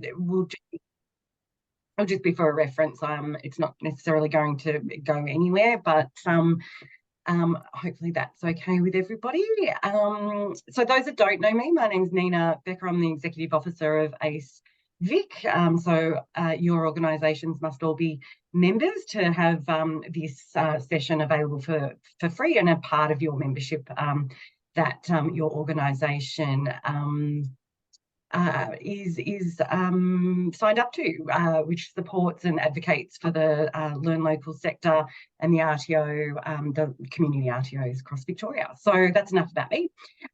it'll just be for a reference. It's not necessarily going to go anywhere, but hopefully that's okay with everybody. So those that don't know me, my name's Nina Becker. I'm the Executive Officer of ACE Vic. Your organisations must all be members to have this session available for free, and a part of your membership that your organisation is signed up to, which supports and advocates for the Learn Local sector and the RTO, the community RTOs across Victoria. So that's enough about me.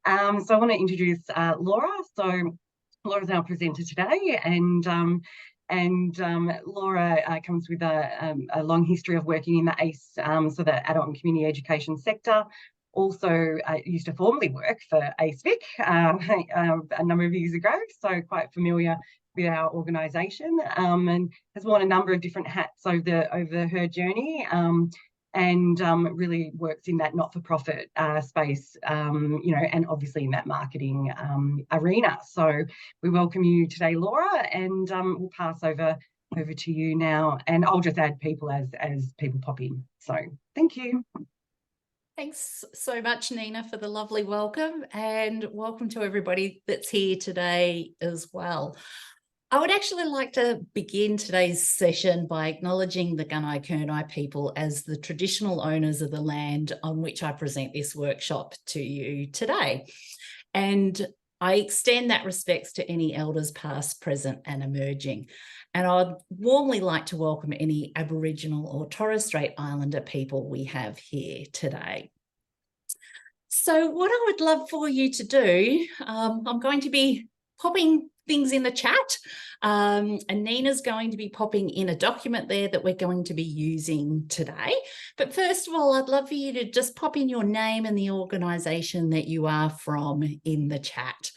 So I want to introduce Laura. So Laura's our presenter today, and Laura comes with a long history of working in the ACE, so the adult and community education sector. Also used to formerly work for ACEVIC a number of years ago, so quite familiar with our organisation, and has worn a number of different hats over her journey, and really works in that not-for-profit space, and obviously in that marketing arena. So we welcome you today, Laura, and we'll pass over to you now, and I'll just add people as people pop in. So thank you. Thanks so much, Nina, for the lovely welcome, and welcome to everybody that's here today as well. I would actually like to begin today's session by acknowledging the Gunai-Kurnai people as the traditional owners of the land on which I present this workshop to you today. And I extend that respects to any elders past, present and emerging. And I'd warmly like to welcome any Aboriginal or Torres Strait Islander people we have here today. So what I would love for you to do, I'm going to be popping things in the chat, and Nina's going to be popping in a document there that we're going to be using today. But first of all, I'd love for you to just pop in your name and the organisation that you are from in the chat.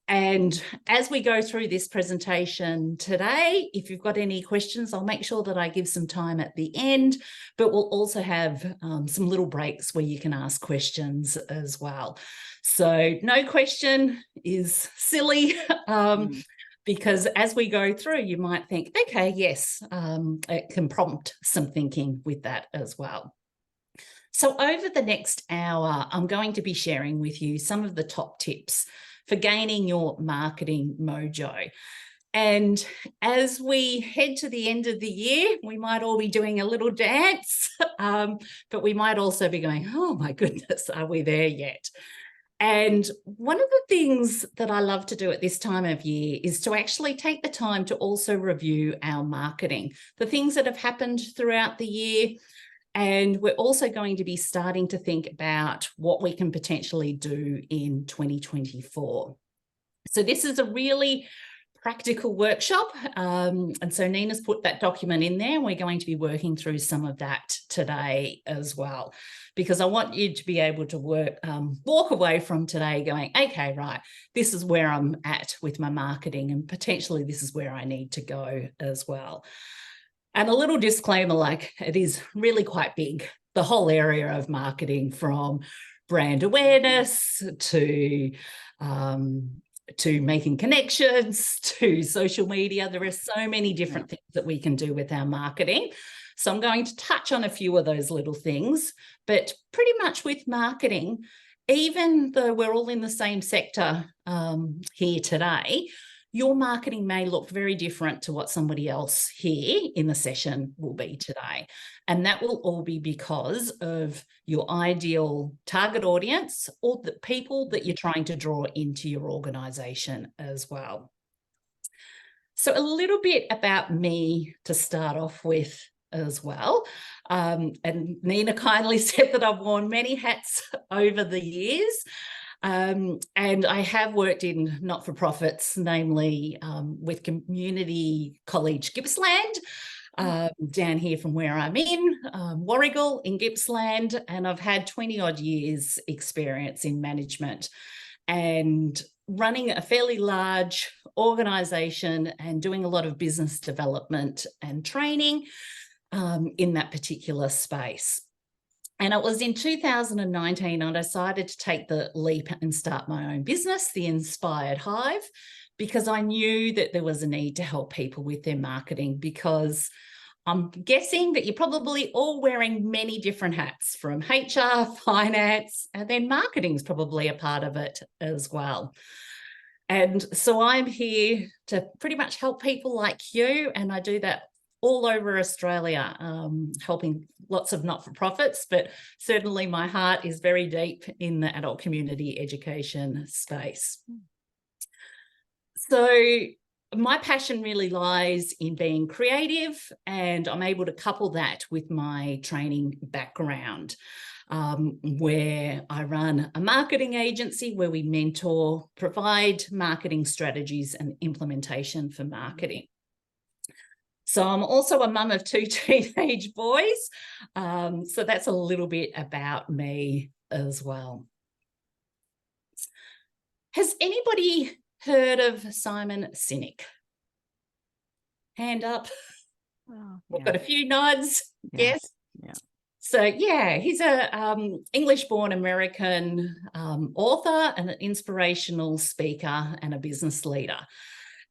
And as we go through this presentation today, if you've got any questions, I'll make sure that I give some time at the end, but we'll also have some little breaks where you can ask questions as well. So no question is silly, because as we go through, you might think, okay, yes, it can prompt some thinking with that as well. So over the next hour, I'm going to be sharing with you some of the top tips for gaining your marketing mojo. And as we head to the end of the year, we might all be doing a little dance, but we might also be going, oh my goodness, are we there yet? And one of the things that I love to do at this time of year is to actually take the time to also review our marketing, the things that have happened throughout the year. And we're also going to be starting to think about what we can potentially do in 2024. So this is a really practical workshop. And so Nina's put that document in there. We're going to be working through some of that today as well, because I want you to be able to walk away from today going, okay, right, this is where I'm at with my marketing, and potentially this is where I need to go as well. And a little disclaimer, like, it is really quite big, the whole area of marketing, from brand awareness to making connections, to social media. There are so many different things that we can do with our marketing. So I'm going to touch on a few of those little things, but pretty much with marketing, even though we're all in the same sector here today, your marketing may look very different to what somebody else here in the session will be today. And that will all be because of your ideal target audience, or the people that you're trying to draw into your organisation as well. So a little bit about me to start off with as well. And Nina kindly said that I've worn many hats over the years. And I have worked in not-for-profits, namely with Community College Gippsland, down here from where I'm in, Warrigal in Gippsland, and I've had 20 odd years experience in management and running a fairly large organisation and doing a lot of business development and training in that particular space. And it was in 2019 I decided to take the leap and start my own business, the Inspired Hive, because I knew that there was a need to help people with their marketing, because I'm guessing that you're probably all wearing many different hats, from HR, finance, and then marketing's probably a part of it as well. And so I'm here to pretty much help people like you, and I do that all over Australia, helping lots of not-for-profits, but certainly my heart is very deep in the adult community education space. So my passion really lies in being creative, and I'm able to couple that with my training background, where I run a marketing agency where we mentor, provide marketing strategies and implementation for marketing. So I'm also a mum of 2 teenage boys. So that's a little bit about me as well. Has anybody heard of Simon Sinek? Hand up. Oh, We've got a few nods. Yeah. Yes. Yeah. So yeah, he's a English-born American author and an inspirational speaker and a business leader.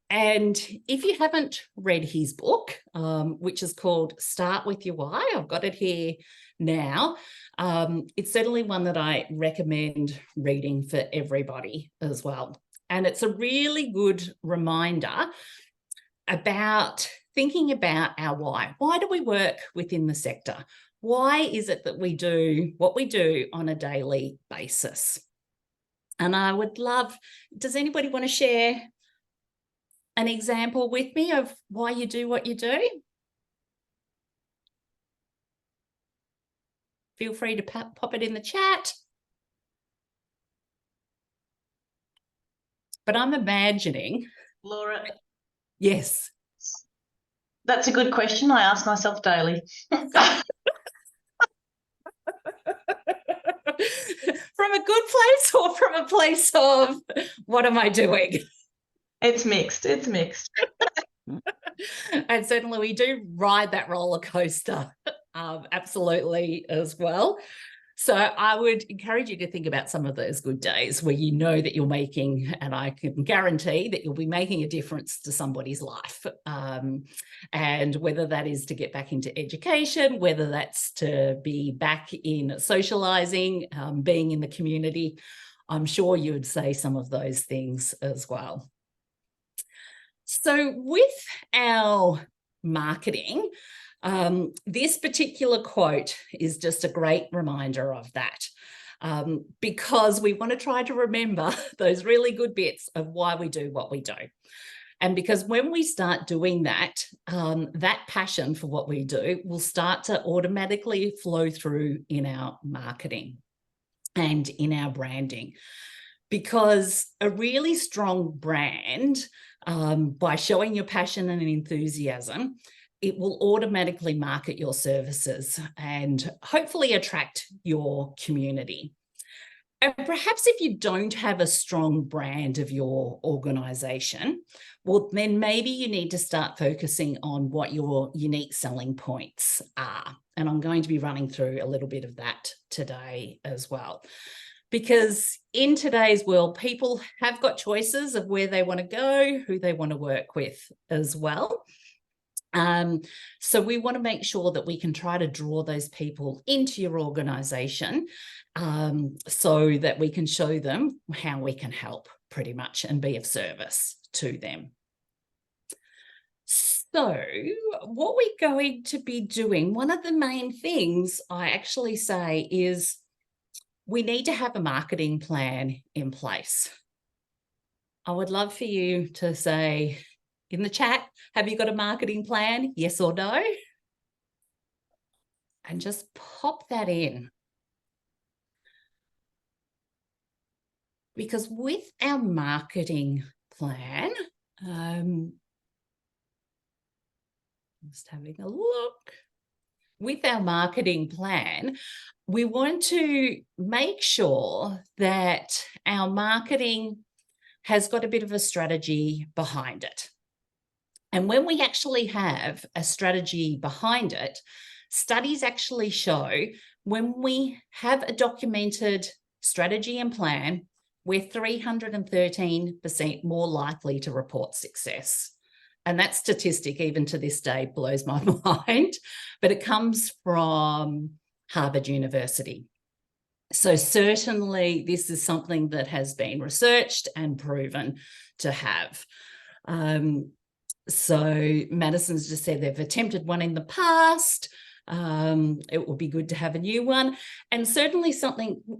And if you haven't read his book, which is called Start With Your Why, I've got it here now. It's certainly one that I recommend reading for everybody as well. And it's a really good reminder about thinking about our why. Why do we work within the sector? Why is it that we do what we do on a daily basis? And I would love, does anybody want to share an example with me of why you do what you do? Feel free to pop it in the chat. But I'm imagining. Laura. Yes. That's a good question. I ask myself daily. From a good place or from a place of what am I doing? It's mixed. It's mixed. And certainly we do ride that roller coaster, absolutely as well. So I would encourage you to think about some of those good days where you know that you're making, and I can guarantee that you'll be making a difference to somebody's life. And whether that is to get back into education, whether that's to be back in socializing, being in the community, I'm sure you would say some of those things as well. So with our marketing, this particular quote is just a great reminder of that, because we want to try to remember those really good bits of why we do what we do. And because when we start doing that, that passion for what we do will start to automatically flow through in our marketing and in our branding. Because a really strong brand, by showing your passion and enthusiasm, it will automatically market your services and hopefully attract your community. And perhaps if you don't have a strong brand of your organisation, well, then maybe you need to start focusing on what your unique selling points are. And I'm going to be running through a little bit of that today as well. Because in today's world, people have got choices of where they want to go, who they want to work with as well. So we want to make sure that we can try to draw those people into your organisation, so that we can show them how we can help pretty much and be of service to them. So what we're going to be doing, one of the main things I actually say is we need to have a marketing plan in place. I would love for you to say in the chat, have you got a marketing plan? Yes or no? And just pop that in. Because with our marketing plan, just having a look. With our marketing plan, we want to make sure that our marketing has got a bit of a strategy behind it. And when we actually have a strategy behind it, studies actually show when we have a documented strategy and plan, we're 313% more likely to report success. And that statistic, even to this day, blows my mind, but it comes from Harvard University. So certainly this is something that has been researched and proven to have. So Madison's just said they've attempted one in the past. It would be good to have a new one. And certainly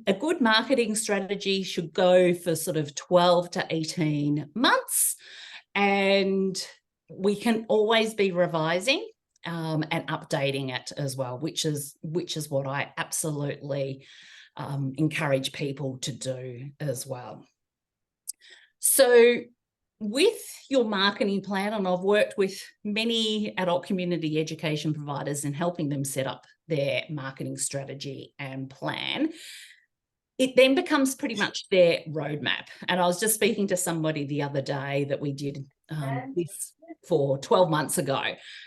a good marketing strategy should go for sort of 12 to 18 months. And we can always be revising and updating it as well, which is what I absolutely encourage people to do as well. So with your marketing plan, and I've worked with many adult community education providers in helping them set up their marketing strategy and plan, it then becomes pretty much their roadmap. And I was just speaking to somebody the other day that we did this for 12 months ago.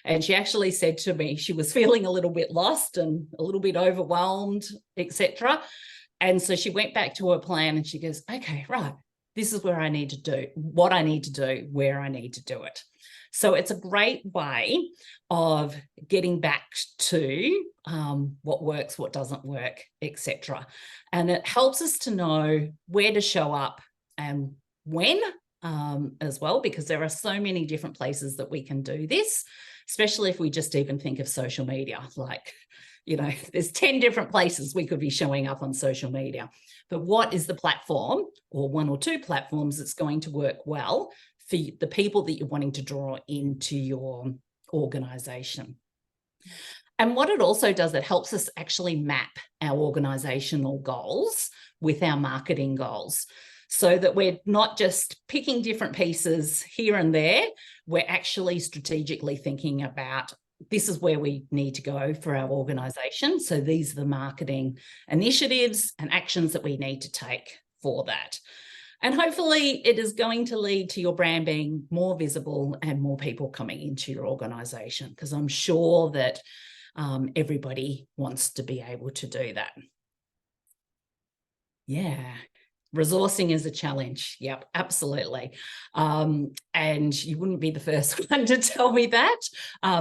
And she actually said to me, she was feeling a little bit lost and a little bit overwhelmed, etc. And so she went back to her plan and she goes, okay, right, this is where I need to do, what I need to do, where I need to do it. So it's a great way of getting back to what works, what doesn't work, etc. And it helps us to know where to show up and when as well, because there are so many different places that we can do this, especially if we just even think of social media. Like, you know, there's 10 different places we could be showing up on social media. But what is the platform, or one or two platforms, that's going to work well for the people that you're wanting to draw into your organization? And what it also does, it helps us actually map our organizational goals with our marketing goals, so that we're not just picking different pieces here and there. We're actually strategically thinking about, this is where we need to go for our organization. So these are the marketing initiatives and actions that we need to take for that. And hopefully it is going to lead to your brand being more visible and more people coming into your organization, because I'm sure that everybody wants to be able to do that. Yeah. Resourcing is a challenge. Yep, absolutely. And you wouldn't be the first one to tell me that,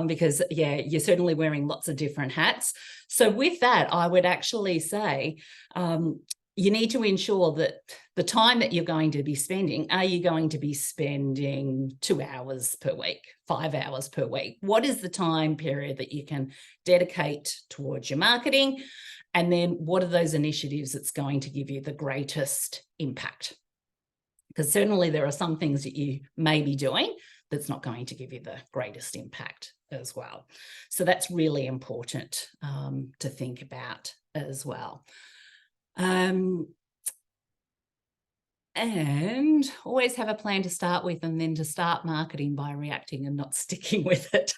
because, yeah, you're certainly wearing lots of different hats. So with that, I would actually say you need to ensure that the time that you're going to be spending, are you going to be spending 2 hours per week, 5 hours per week? What is the time period that you can dedicate towards your marketing? And then what are those initiatives that's going to give you the greatest impact? Because certainly there are some things that you may be doing that's not going to give you the greatest impact as well. So that's really important to think about as well. And always have a plan to start with, and then to start marketing by reacting and not sticking with it.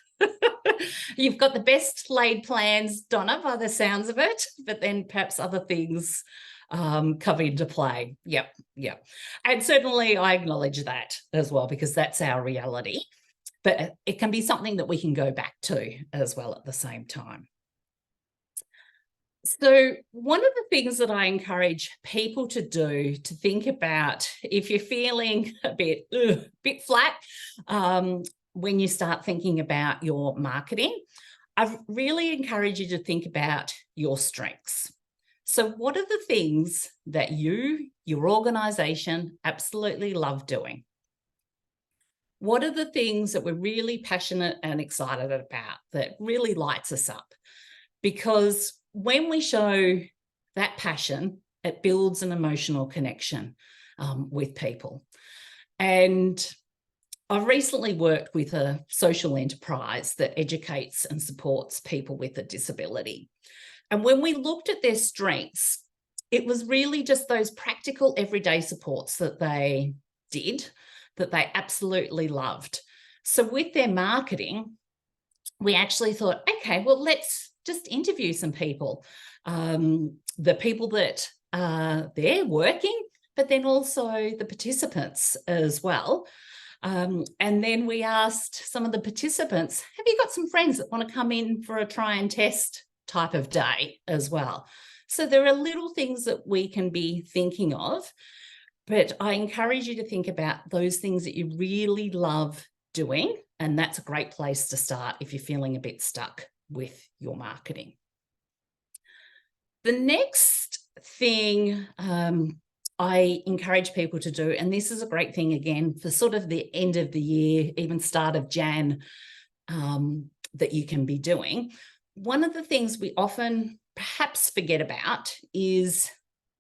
You've got the best laid plans, Donna, by the sounds of it, but then perhaps other things come into play. Yep. And certainly I acknowledge that as well, because that's our reality. But it can be something that we can go back to as well at the same time. So one of the things that I encourage people to do, to think about, if you're feeling a bit flat, when you start thinking about your marketing, I really encourage you to think about your strengths. So what are the things that your organization absolutely love doing? What are the things that we're really passionate and excited about that really lights us up? Because when we show that passion, it builds an emotional connection with people. And I've recently worked with a social enterprise that educates and supports people with a disability. And when we looked at their strengths, it was really just those practical everyday supports that they did, that they absolutely loved. So with their marketing, we actually thought, okay, well, let's just interview some people, the people that are there working, but then also the participants as well. And then we asked some of the participants, have you got some friends that want to come in for a try and test type of day as well? So there are little things that we can be thinking of. But I encourage you to think about those things that you really love doing. And that's a great place to start if you're feeling a bit stuck with your marketing. The next thing I encourage people to do, and this is a great thing again for sort of the end of the year, even start of Jan, that you can be doing. One of the things we often perhaps forget about is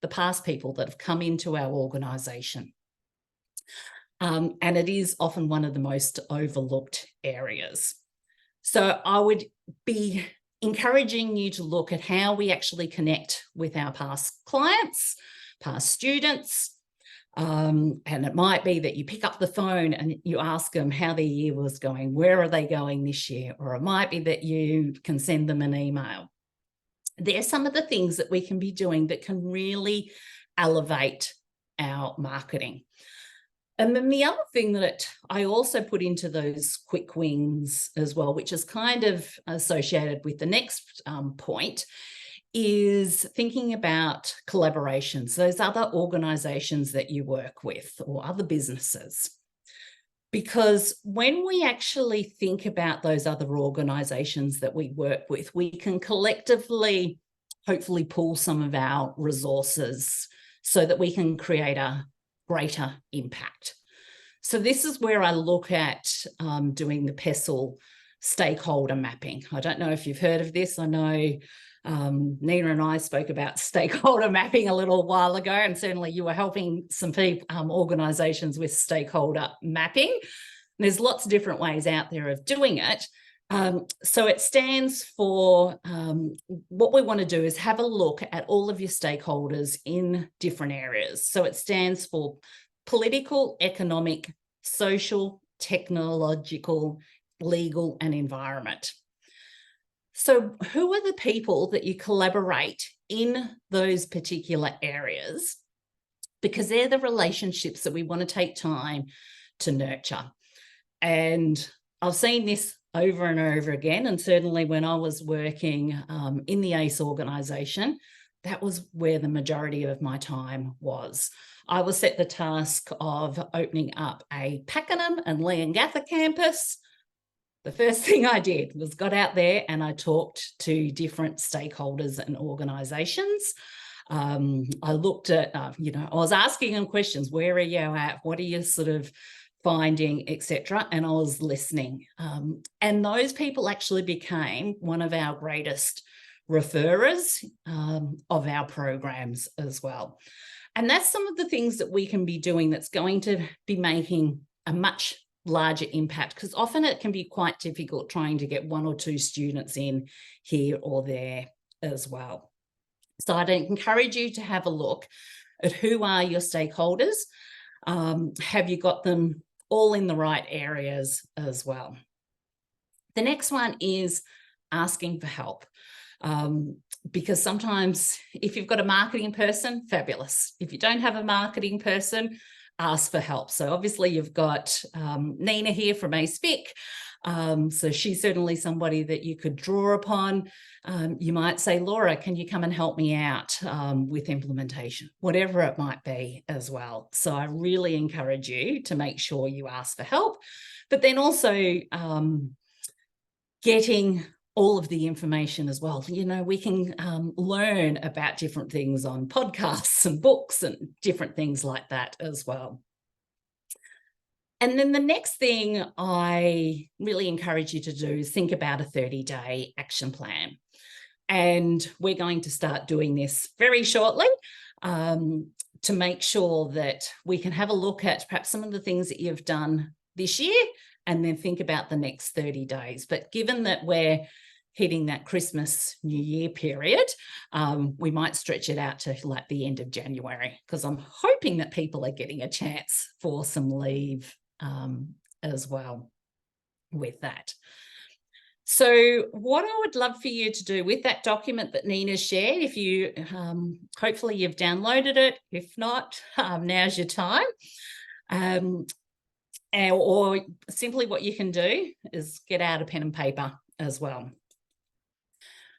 the past people that have come into our organisation. And it is often one of the most overlooked areas. So I would be encouraging you to look at how we actually connect with our past clients, past students. And it might be that you pick up the phone and you ask them how their year was going, where are they going this year? Or it might be that you can send them an email. There's some of the things that we can be doing that can really elevate our marketing. And then the other thing that I also put into those quick wins as well, which is kind of associated with the next point, is thinking about collaborations, those other organizations that you work with or other businesses. Because when we actually think about those other organizations that we work with, we can collectively, hopefully, pool some of our resources so that we can create a greater impact. So this is where I look at doing the PESTLE stakeholder mapping. I don't know if you've heard of this. I know Nina and I spoke about stakeholder mapping a little while ago, and certainly you were helping some organisations with stakeholder mapping. And there's lots of different ways out there of doing it. So it stands for, what we want to do is have a look at all of your stakeholders in different areas. So it stands for political, economic, social, technological, legal, and environment. So who are the people that you collaborate in those particular areas? Because they're the relationships that we want to take time to nurture. And I've seen this over and over again. And certainly when I was working in the ACE organisation, that was where the majority of my time was. I was set the task of opening up a Pakenham and Leongatha campus. The first thing I did was got out there and I talked to different stakeholders and organisations. I looked at, I was asking them questions. Where are you at? What are you sort of finding, etc.? And I was listening. And those people actually became one of our greatest referrers of our programs as well. And that's some of the things that we can be doing that's going to be making a much larger impact, because often it can be quite difficult trying to get 1 or 2 students in here or there as well. So I'd encourage you to have a look at who are your stakeholders. Have you got them all in the right areas as well? The next one is asking for help. Because sometimes if you've got a marketing person, fabulous. If you don't have a marketing person, ask for help. So obviously you've got Nina here from ACEVIC. So she's certainly somebody that you could draw upon. You might say, Laura, can you come and help me out with implementation, whatever it might be as well. So I really encourage you to make sure you ask for help, but then also getting all of the information as well. We can learn about different things on podcasts and books and different things like that as well. And then the next thing I really encourage you to do is think about a 30-day action plan. And we're going to start doing this very shortly to make sure that we can have a look at perhaps some of the things that you've done this year and then think about the next 30 days. But given that we're hitting that Christmas New Year period, we might stretch it out to like the end of January, because I'm hoping that people are getting a chance for some leave as well with that. So what I would love for you to do with that document that Nina shared, if you hopefully you've downloaded it, if not, now's your time. Or simply what you can do is get out a pen and paper as well.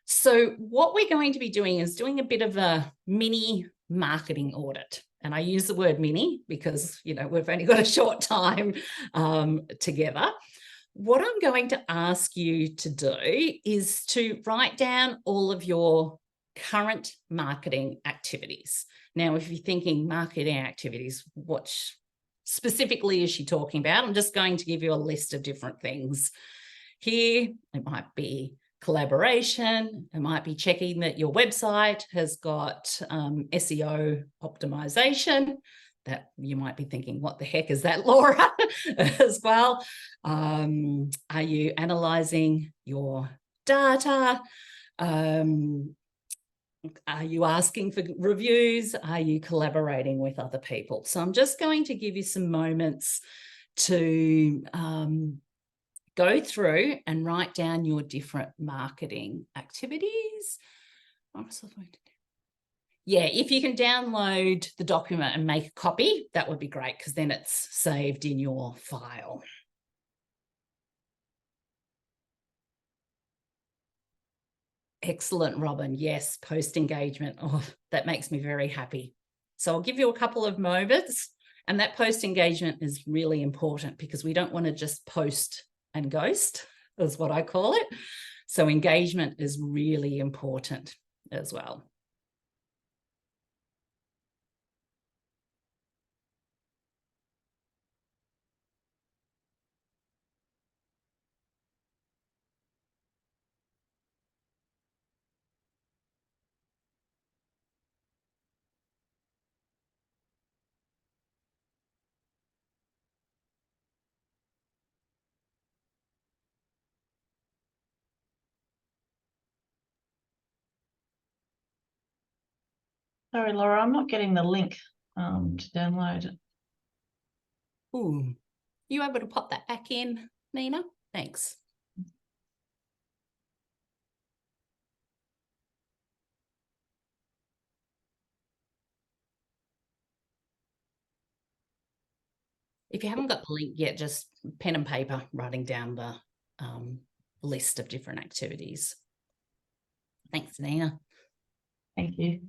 So what we're going to be doing is doing a bit of a mini marketing audit. and I use the word mini because, you know, we've only got a short time together. What I'm going to ask you to do is to write down all of your current marketing activities. Now, if you're thinking marketing activities, what specifically is she talking about? I'm just going to give you a list of different things. Here, it might be collaboration. It might be checking that your website has got SEO optimization. That you might be thinking, what the heck is that, Laura? As well. Are you analyzing your data? Are you asking for reviews? Are you collaborating with other people? So I'm just going to give you some moments to go through and write down your different marketing activities. Yeah, if you can download the document and make a copy, that would be great, because then it's saved in your file. Excellent, Robin. Yes, post-engagement. Oh, that makes me very happy. So I'll give you a couple of moments, and that post-engagement is really important because we don't want to just post and ghost, is what I call it. So engagement is really important as well. Sorry, Laura, I'm not getting the link to download it. Ooh, you able to pop that back in, Nina? Thanks. If you haven't got the link yet, just pen and paper, writing down the list of different activities. Thanks, Nina. Thank you.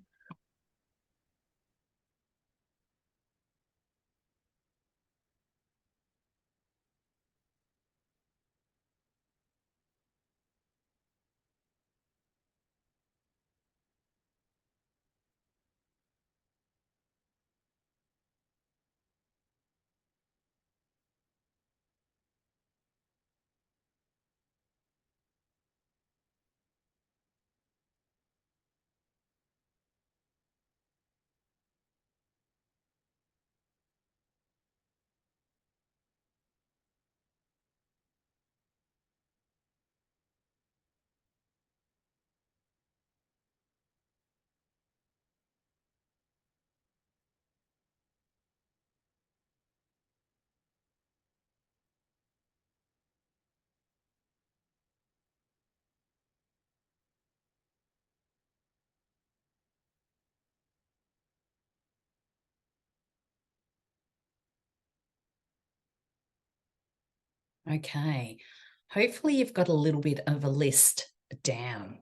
Okay, hopefully you've got a little bit of a list down.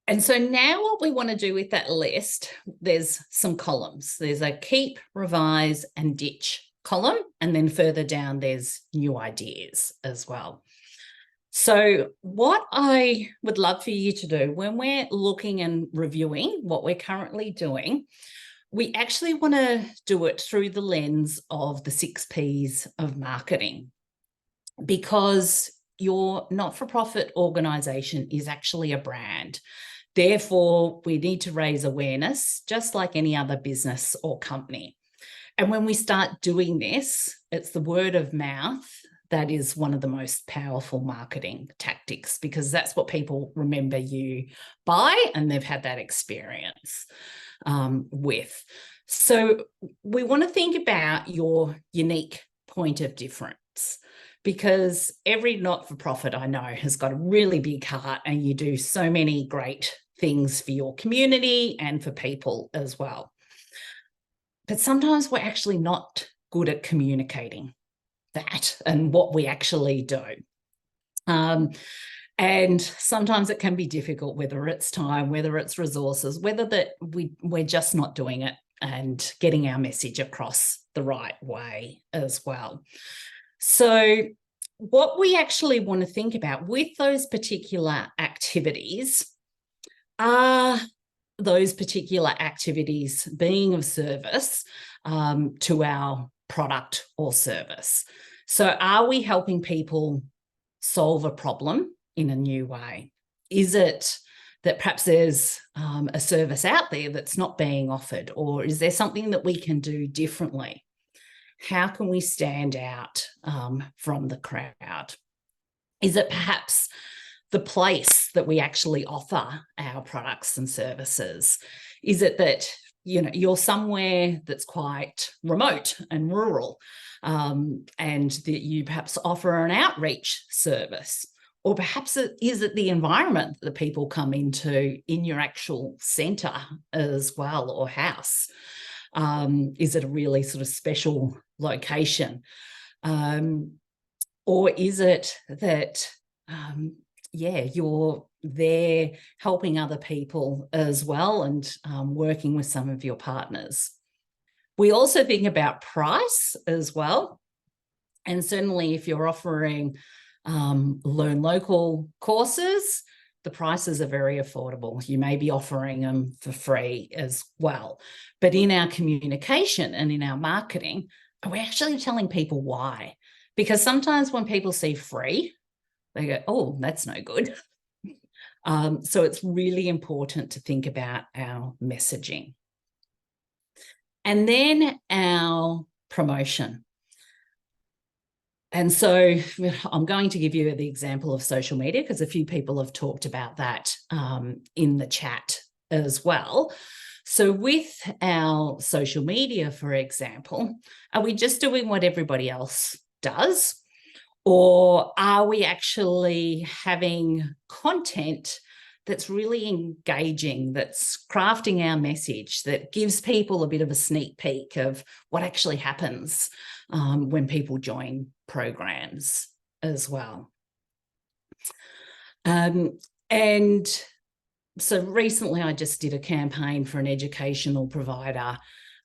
And so now what we want to do with that list, there's some columns. There's a keep, revise, and ditch column. And then further down, there's new ideas as well. So what I would love for you to do when we're looking and reviewing what we're currently doing, we actually want to do it through the lens of the 6 Ps of marketing, because your not-for-profit organisation is actually a brand. Therefore, we need to raise awareness, just like any other business or company. And when we start doing this, it's the word of mouth that is one of the most powerful marketing tactics, because that's what people remember you by, and they've had that experience with. So we want to think about your unique point of difference, because every not-for-profit I know has got a really big heart, and you do so many great things for your community and for people as well. But sometimes we're actually not good at communicating that and what we actually do. And sometimes it can be difficult, whether it's time, whether it's resources, whether that we're just not doing it and getting our message across the right way as well. So what we actually want to think about with those particular activities are those particular activities being of service to our product or service. So are we helping people solve a problem in a new way? Is it that perhaps there's a service out there that's not being offered, or is there something that we can do differently? How can we stand out from the crowd? Is it perhaps the place that we actually offer our products and services? Is it that you're somewhere that's quite remote and rural, and that you perhaps offer an outreach service? Or perhaps is it the environment that people come into in your actual centre as well, or house? Is it a really sort of special location? Or is it that you're there helping other people as well, and working with some of your partners? We also think about price as well. And certainly if you're offering learn local courses, the prices are very affordable. You may be offering them for free as well. But in our communication and in our marketing, we're actually telling people why. Because sometimes when people see free, they go, oh, that's no good. So it's really important to think about our messaging. And then our promotion. And so I'm going to give you the example of social media, because a few people have talked about that in the chat as well. So with our social media, for example, are we just doing what everybody else does? Or are we actually having content that's really engaging, that's crafting our message, that gives people a bit of a sneak peek of what actually happens when people join programs as well? And so recently I just did a campaign for an educational provider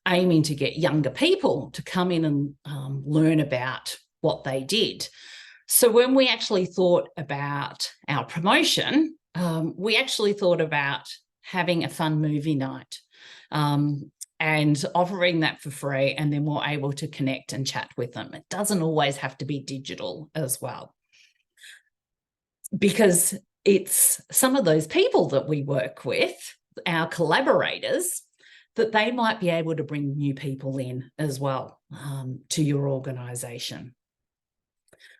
aiming to get younger people to come in and learn about what they did. So when we actually thought about our promotion, we actually thought about having a fun movie night and offering that for free, and then we're able to connect and chat with them. It doesn't always have to be digital as well, because it's some of those people that we work with, our collaborators, that they might be able to bring new people in as well to your organisation.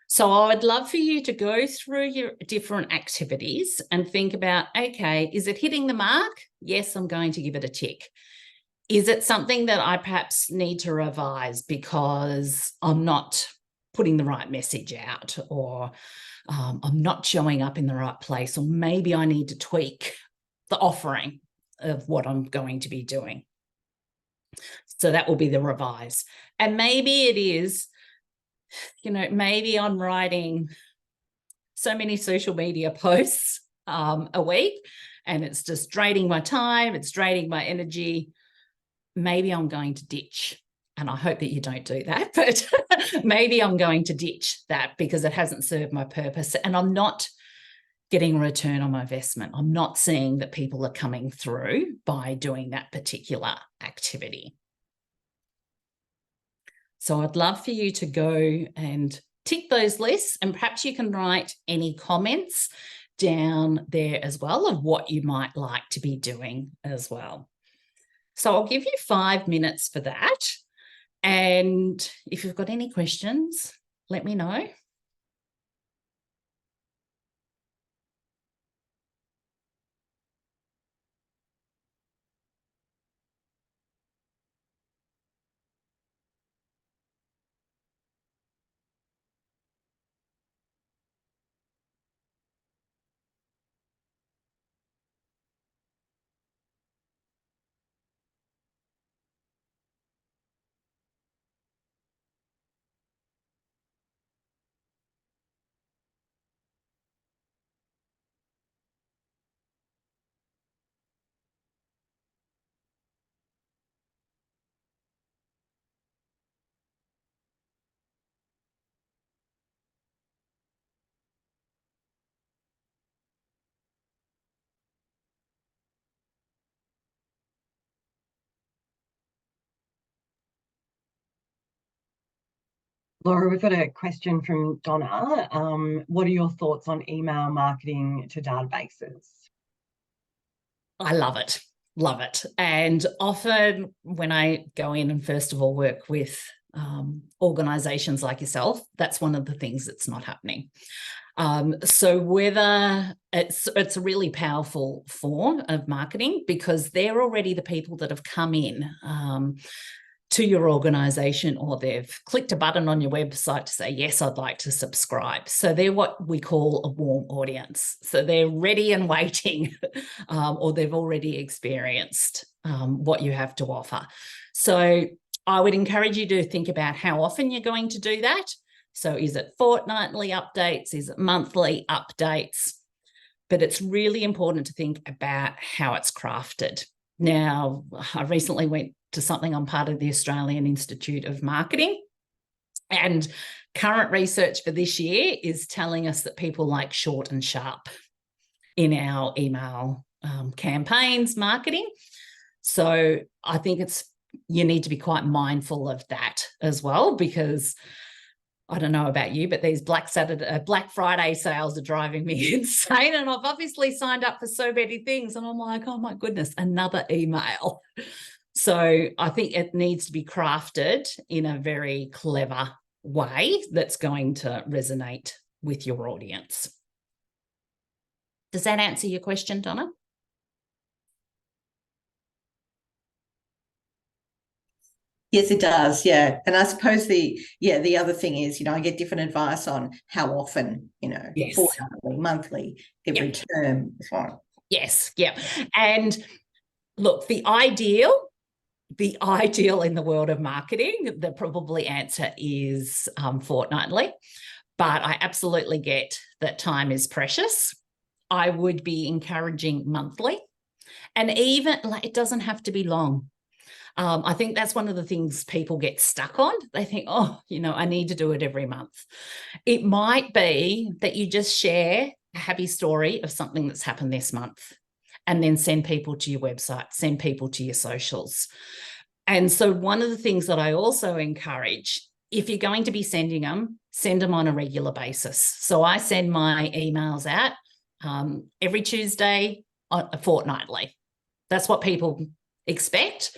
So I'd love for you to go through your different activities and think about, okay, is it hitting the mark? Yes, I'm going to give it a tick. Is it something that I perhaps need to revise because I'm not putting the right message out, or I'm not showing up in the right place, or maybe I need to tweak the offering of what I'm going to be doing? So that will be the revise. And maybe it is, maybe I'm writing so many social media posts a week, and it's just draining my time, it's draining my energy. Maybe I'm going to ditch, and I hope that you don't do that, but maybe I'm going to ditch that because it hasn't served my purpose, and I'm not getting a return on my investment. I'm not seeing that people are coming through by doing that particular activity. So I'd love for you to go and tick those lists, and perhaps you can write any comments down there as well of what you might like to be doing as well. So I'll give you 5 minutes for that. And if you've got any questions, let me know. Laura, we've got a question from Donna. What are your thoughts on email marketing to databases? I love it. Love it. And often when I go in and first of all work with organizations like yourself, that's one of the things that's not happening. So whether it's a really powerful form of marketing, because they're already the people that have come in to your organization, or they've clicked a button on your website to say, yes, I'd like to subscribe. So they're what we call a warm audience. So they're ready and waiting, or they've already experienced what you have to offer. So I would encourage you to think about how often you're going to do that. So is it fortnightly updates? Is it monthly updates? But it's really important to think about how it's crafted. Now, I recently went to something, I'm part of the Australian Institute of Marketing, and current research for this year is telling us that people like short and sharp in our email campaigns marketing. So I think you need to be quite mindful of that as well, because I don't know about you, but these Black Friday sales are driving me insane. And I've obviously signed up for so many things. And I'm like, oh my goodness, another email. So I think it needs to be crafted in a very clever way that's going to resonate with your audience. Does that answer your question, Donna? Yes, it does. Yeah. And I suppose the other thing is, I get different advice on how often, Yes. fortnightly, monthly, every term. Yes. Yeah. And look, the ideal in the world of marketing, the probably answer is fortnightly, but I absolutely get that time is precious. I would be encouraging monthly, and even it doesn't have to be long. I think that's one of the things people get stuck on. They think, I need to do it every month. It might be that you just share a happy story of something that's happened this month, and then send people to your website, send people to your socials. And so one of the things that I also encourage, if you're going to be sending them, send them on a regular basis. So I send my emails out every Tuesday, fortnightly. That's what people expect.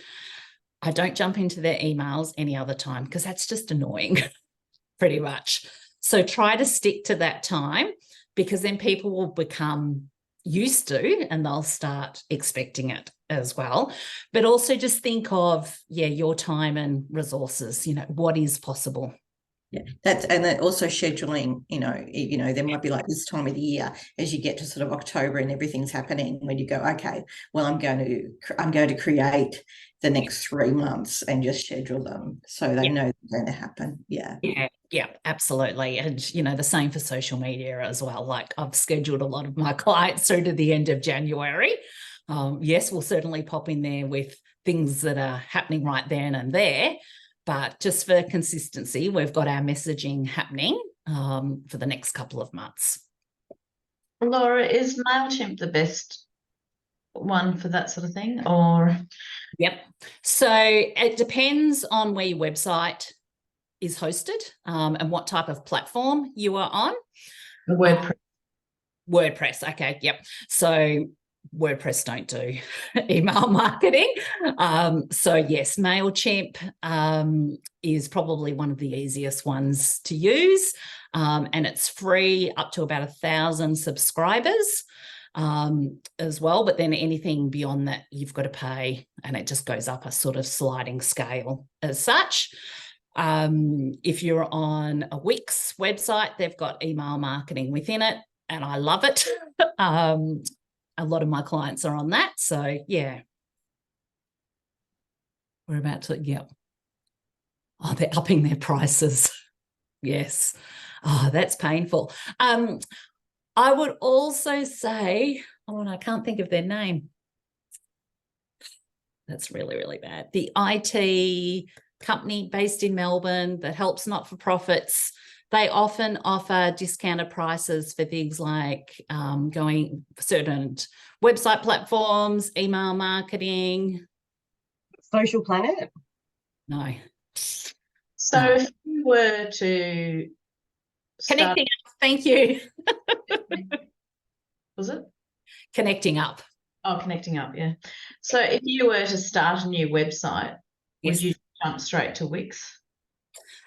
I don't jump into their emails any other time, because that's just annoying, pretty much. So try to stick to that time, because then people will become used to, and they'll start expecting it as well. But also just think of, your time and resources, what is possible. Yeah, and then also scheduling, there might be like this time of the year, as you get to sort of October and everything's happening, when you go, okay, well, I'm going to create the next 3 months and just schedule them so they know they're going to happen. Yeah, absolutely. And the same for social media as well. Like, I've scheduled a lot of my clients through to the end of January. Yes, we'll certainly pop in there with things that are happening right then and there. But just for consistency, we've got our messaging happening for the next couple of months. Laura, is MailChimp the best one for that sort of thing, or? Yep. So it depends on where your website is hosted and what type of platform you are on. WordPress. Okay. Yep. So WordPress don't do email marketing. So yes, MailChimp is probably one of the easiest ones to use. And it's free up to about 1,000 subscribers as well. But then anything beyond that, you've got to pay, and it just goes up a sort of sliding scale as such. If you're on a Wix website, they've got email marketing within it, and I love it. A lot of my clients are on that. So yeah, we're about to, Oh, they're upping their prices. Yes. Oh, that's painful. I would also say, and I can't think of their name. That's really, really bad. The IT company based in Melbourne that helps not-for-profits, they often offer discounted prices for things like going certain website platforms, email marketing. Social Planet? No. So if you were to start, Connecting up, thank you. was it? Connecting up. Oh, connecting up, yeah. So if you were to start a new website, would Yes. you jump straight to Wix?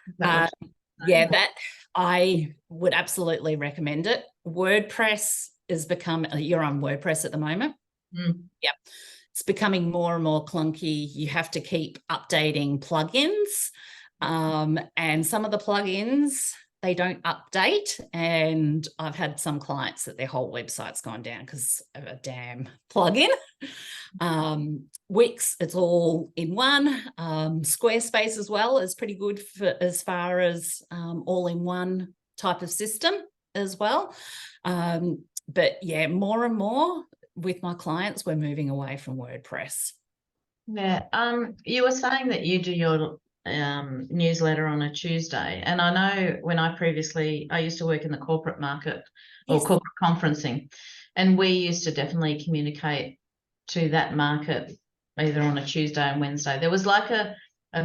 Is that Uh, what you're yeah, saying? that I would absolutely recommend it. WordPress is you're on WordPress at the moment. Mm. Yep. It's becoming more and more clunky. You have to keep updating plugins. And some of the plugins, they don't update. And I've had some clients that their whole website's gone down because of a damn plugin. Wix, it's all in one. Squarespace as well is pretty good for as far as all in one type of system as well. But yeah, more and more with my clients, we're moving away from WordPress. Yeah. You were saying that you do your newsletter on a Tuesday, and I know when I used to work in the corporate market or Yes. corporate conferencing, and we used to definitely communicate to that market either on a Tuesday and Wednesday. There was like a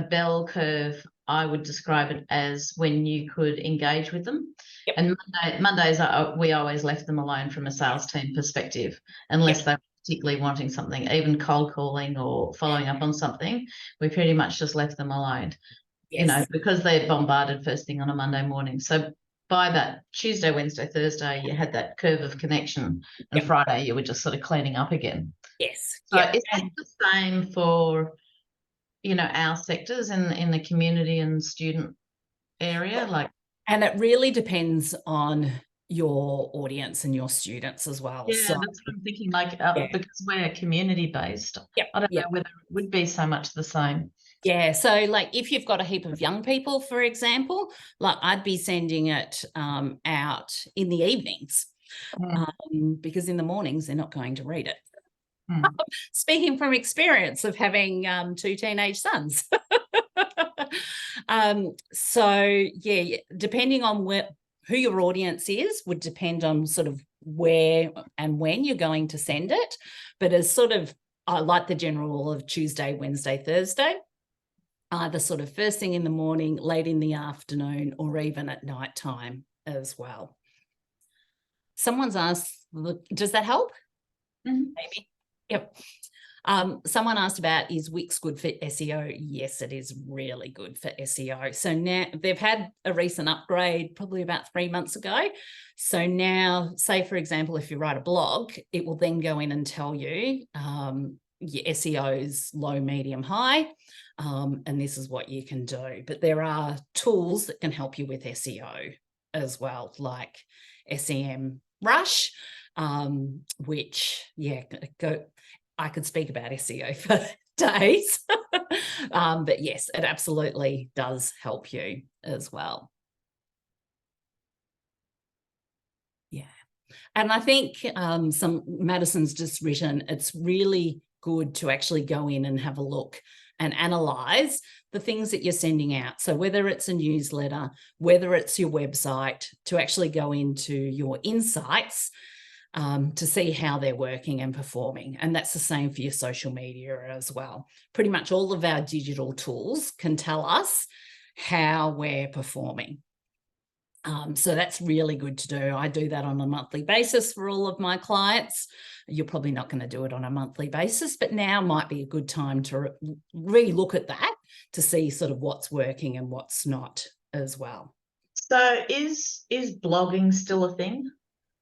bell curve, I would describe it as, when you could engage with them. Yep. And Mondays, we always left them alone from a sales team perspective, unless Yep. they were particularly wanting something, even cold calling or following up on something. We pretty much just left them alone, Yes. because they're bombarded first thing on a Monday morning. So by that Tuesday, Wednesday, Thursday, you had that curve of connection, and Yep. Friday you were just sort of cleaning up again. Yes. So Yep. is that the same for, our sectors in the community and student area? And it really depends on your audience and your students as well. Yeah, So, that's what I'm thinking. yeah. Because we're community based, Yep. I don't Yep. know whether it would be so much the same. Yeah, so like if you've got a heap of young people, for example, like I'd be sending it out in the evenings because in the mornings they're not going to read it. Speaking from experience of having 2 teenage sons. So yeah, depending on who your audience is would depend on sort of where and when you're going to send it. But as sort of, I like the general rule of Tuesday, Wednesday, Thursday, either sort of first thing in the morning, late in the afternoon, or even at night time as well. Someone's asked, does that help? Maybe. Yep. Someone asked about, is Wix good for SEO? Yes, it is really good for SEO. So now they've had a recent upgrade probably about 3 months ago. So now, say, for example, if you write a blog, it will then go in and tell you your SEO's low, medium, high, and this is what you can do. But there are tools that can help you with SEO as well, like SEM Rush, which, yeah, I could speak about SEO for days, but yes, it absolutely does help you as well. Yeah. And I think Madison's just written, it's really good to actually go in and have a look and analyze the things that you're sending out. So whether it's a newsletter, whether it's your website, to actually go into your insights to see how they're working and performing. And that's the same for your social media as well. Pretty much all of our digital tools can tell us how we're performing. So that's really good to do. I do that on a monthly basis for all of my clients. You're probably not going to do it on a monthly basis, but now might be a good time to re-look at that to see sort of what's working and what's not as well. So is blogging still a thing?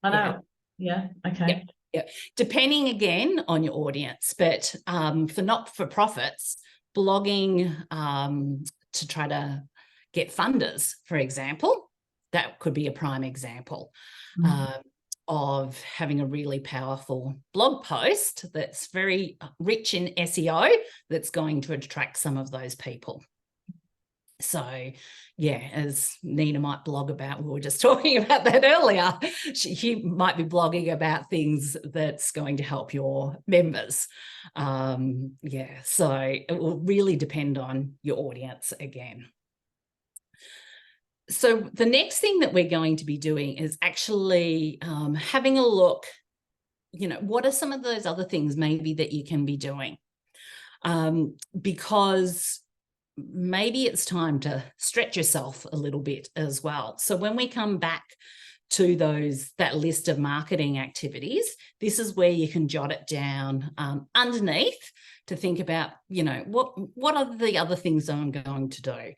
I know. Yeah. Okay. Yeah. Depending again on your audience, but for not-for-profits, blogging to try to get funders, for example, that could be a prime example of having a really powerful blog post that's very rich in SEO that's going to attract some of those people. So, yeah, as Nina might blog about, we were just talking about that earlier, she might be blogging about things that's going to help your members. Yeah, so it will really depend on your audience again. So the next thing that we're going to be doing is actually having a look, what are some of those other things maybe that you can be doing? Because maybe it's time to stretch yourself a little bit as well. So when we come back to that list of marketing activities, this is where you can jot it down underneath to think about, what are the other things I'm going to do?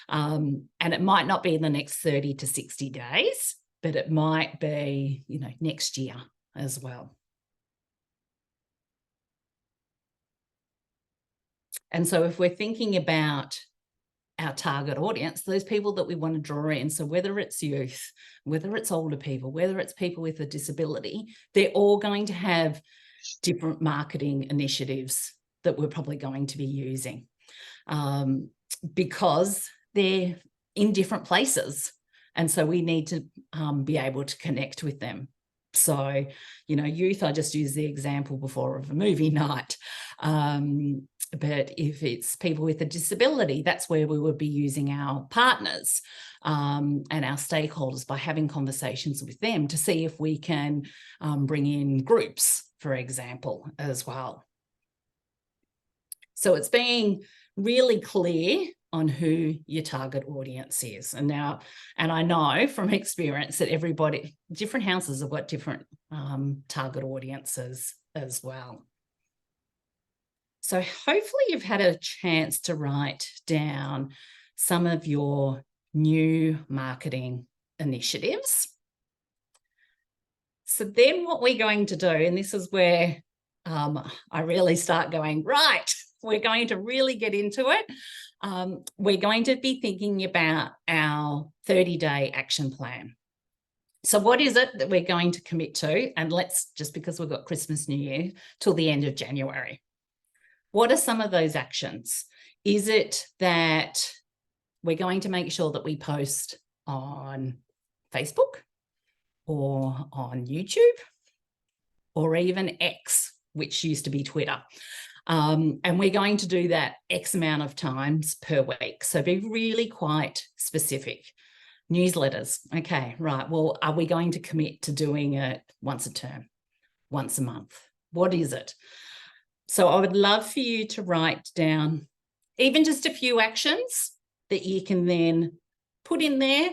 And it might not be in the next 30 to 60 days, but it might be, next year as well. And so if we're thinking about our target audience, those people that we want to draw in, so whether it's youth, whether it's older people, whether it's people with a disability, they're all going to have different marketing initiatives that we're probably going to be using because they're in different places. And so we need to be able to connect with them. So, youth, I just used the example before of a movie night. But if it's people with a disability, that's where we would be using our partners and our stakeholders by having conversations with them to see if we can bring in groups, for example, as well. So it's being really clear on who your target audience is. And I know from experience that different houses have got different target audiences as well. So hopefully you've had a chance to write down some of your new marketing initiatives. So then what we're going to do, and this is where I really start going, right, we're going to really get into it. We're going to be thinking about our 30-day action plan. So what is it that we're going to commit to? And just because we've got Christmas, New Year, till the end of January. What are some of those actions? Is it that we're going to make sure that we post on Facebook or on YouTube or even X, which used to be Twitter? And we're going to do that X amount of times per week. So be really quite specific. Newsletters. Okay, right. Well, are we going to commit to doing it once a term, once a month? What is it? So I would love for you to write down even just a few actions that you can then put in there,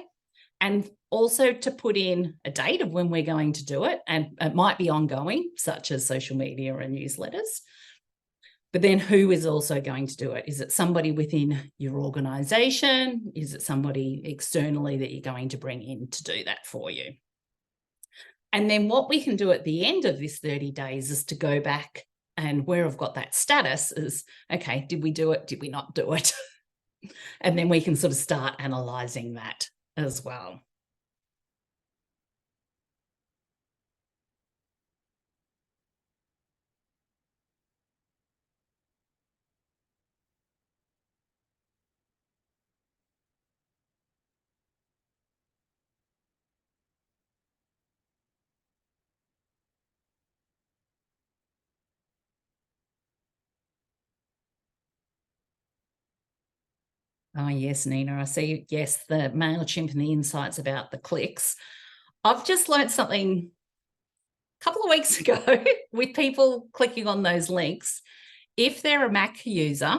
and also to put in a date of when we're going to do it. And it might be ongoing, such as social media and newsletters. But then who is also going to do it? Is it somebody within your organisation? Is it somebody externally that you're going to bring in to do that for you? And then what we can do at the end of this 30 days is to go back, and where I've got that status is, okay, did we do it? Did we not do it? And then we can sort of start analysing that as well. Oh, yes, Nina, I see. Yes, the MailChimp and the insights about the clicks. I've just learned something a couple of weeks ago with people clicking on those links. If they're a Mac user,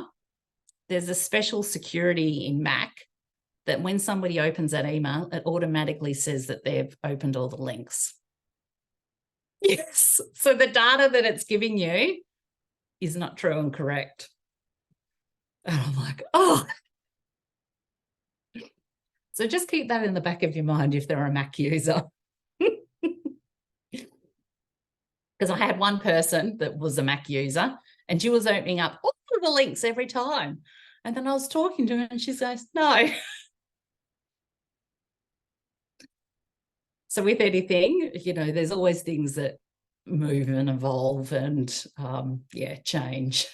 there's a special security in Mac that when somebody opens that email, it automatically says that they've opened all the links. Yes. So the data that it's giving you is not true and correct. And I'm like, oh. So just keep that in the back of your mind if they're a Mac user. Because I had one person that was a Mac user and she was opening up all of the links every time. And then I was talking to her and she says, no. So with anything, there's always things that move and evolve and, change.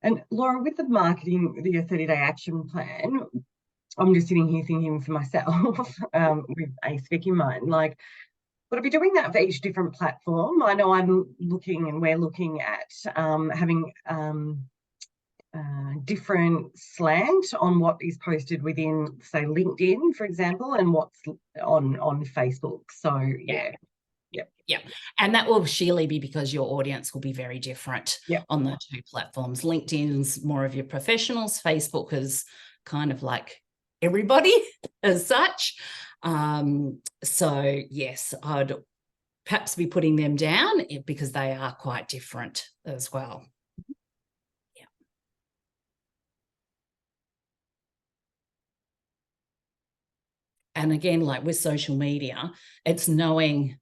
And Laura, with the marketing, the 30-day action plan, I'm just sitting here thinking for myself with ASVIC in mind, like, would I be doing that for each different platform? I know I'm looking and we're looking at having different slant on what is posted within, say, LinkedIn, for example, and what's on Facebook. So, yeah. Yep. And that will surely be because your audience will be very different Yep. on the two platforms. LinkedIn's more of your professionals. Facebook is kind of like everybody as such. So yes, I'd perhaps be putting them down because they are quite different as well. Yeah. And again, like with social media, it's knowing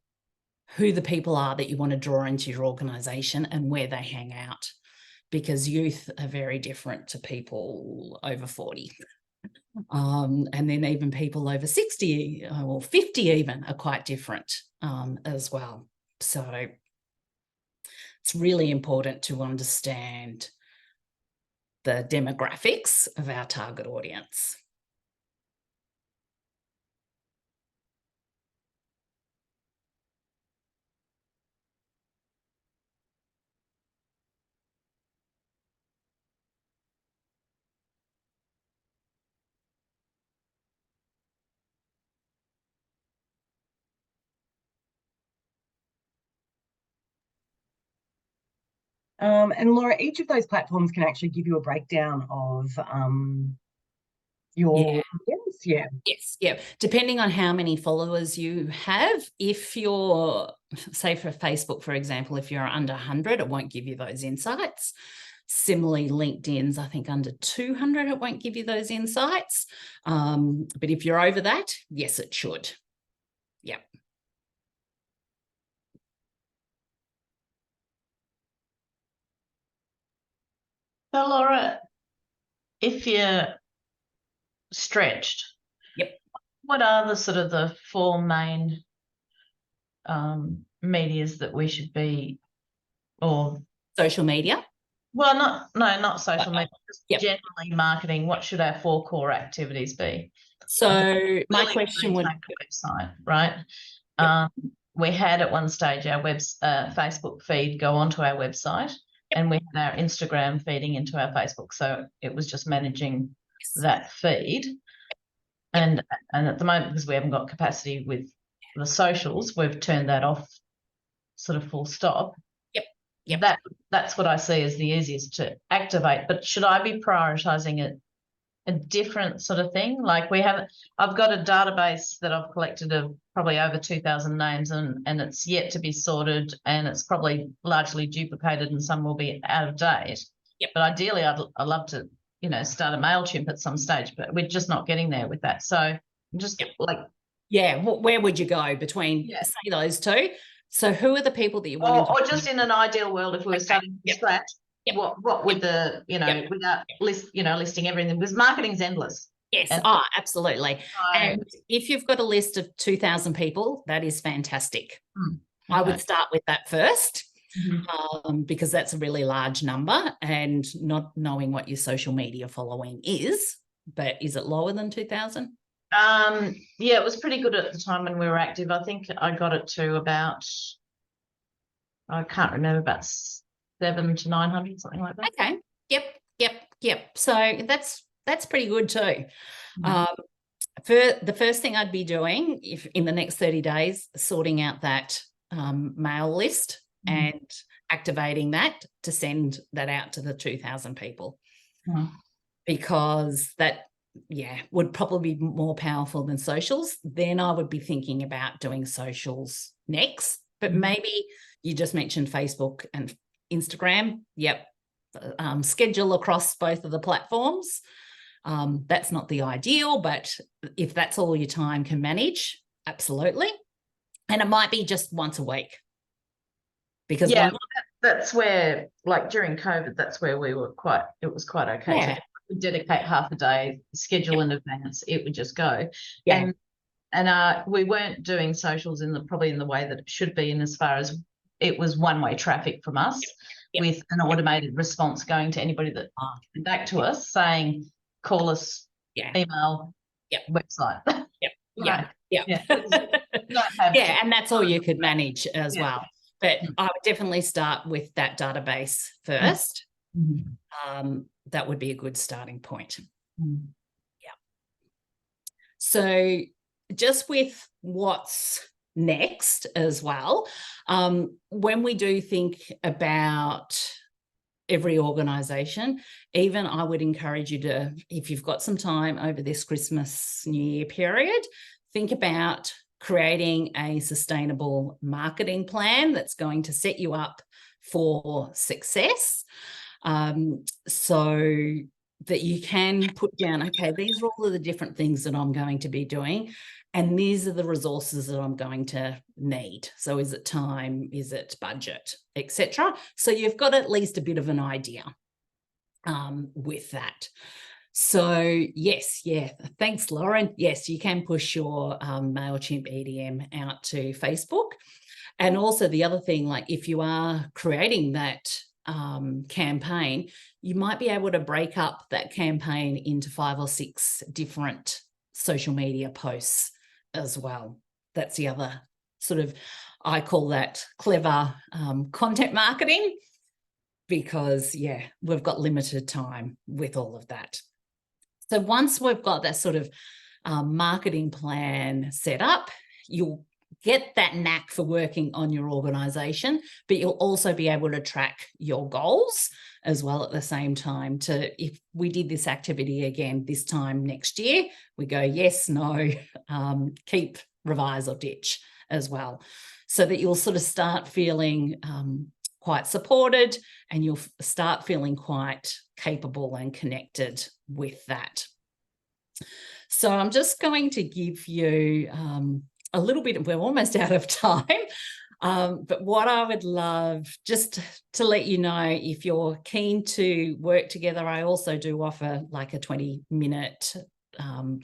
who the people are that you want to draw into your organisation and where they hang out, because youth are very different to people over 40. And then even people over 60 or 50 even are quite different as well. So it's really important to understand the demographics of our target audience. And Laura, each of those platforms can actually give you a breakdown of your audience. Yeah. Yes, yeah. Depending on how many followers you have, if you're, say for Facebook, for example, if you're under 100, it won't give you those insights. Similarly, LinkedIn's, I think, under 200, it won't give you those insights. But if you're over that, yes, it should. Yep. So Laura, if you're stretched, yep, what are the sort of the four main medias that we should be, or social media? well, not social media, just yep, generally marketing. What should our four core activities be? So my question would website, right? Yep. We had at one stage our Facebook feed go onto our website, and we had our Instagram feeding into our Facebook. So it was just managing that feed. And at the moment, because we haven't got capacity with the socials, we've turned that off, sort of full stop. Yep. That's what I see as the easiest to activate. But should I be prioritizing a different sort of thing? Like I've got a database that I've collected of probably over 2,000 names, and it's yet to be sorted, and it's probably largely duplicated, and some will be out of date. Yep. But ideally, I'd love to, start a MailChimp at some stage, but we're just not getting there with that. So I'm just where would you go between say those two? So who are the people that you want? Or just in an ideal world, if we were starting from scratch, what would the, without listing everything, because marketing's endless. Yes, absolutely. And if you've got a list of 2,000 people, that is fantastic. Okay. I would start with that first. Mm-hmm. Because that's a really large number, and not knowing what your social media following is, but is it lower than 2,000? It was pretty good at the time when we were active. I think I got it to about, I can't remember, about 700 to 900, something like that. Okay. Yep. So that's pretty good too. Mm-hmm. For the first thing I'd be doing, if in the next 30 days, sorting out that mail list and activating that to send that out to the 2,000 people, because that would probably be more powerful than socials. Then I would be thinking about doing socials next, but maybe you just mentioned Facebook and Instagram. Schedule across both of the platforms. That's not the ideal, but if that's all your time can manage, absolutely. And it might be just once a week. Because that's where, like during COVID, that's where it was quite okay to dedicate half a day, schedule in advance, it would just go. And we weren't doing socials probably in the way that it should be, in as far as it was one-way traffic from us with an automated response going to anybody that came back to us saying, call us, email, website. And that's all you could manage as well. But I would definitely start with that database first. That would be a good starting point. So just with what's next as well. When we do think about every organisation, even I would encourage you to, if you've got some time over this Christmas, New Year period, think about creating a sustainable marketing plan that's going to set you up for success, so that you can put down, okay, these are all of the different things that I'm going to be doing, and these are the resources that I'm going to need. So is it time, is it budget, etc. So you've got at least a bit of an idea with that. So yes, yeah, thanks, Lauren. Yes, you can push your MailChimp EDM out to Facebook. And also the other thing, like if you are creating that campaign, you might be able to break up that campaign into 5 or 6 different social media posts as well. That's the other sort of, I call that clever content marketing, because yeah, we've got limited time with all of that. So once we've got that sort of marketing plan set up, you'll get that knack for working on your organisation, but you'll also be able to track your goals as well at the same time. To, if we did this activity again this time next year, we go yes, no, keep, revise or ditch as well, so that you'll sort of start feeling quite supported, and you'll start feeling quite capable and connected with that. So I'm just going to give you a little bit, we're almost out of time, but what I would love just to let you know, if you're keen to work together, I also do offer like a 20-minute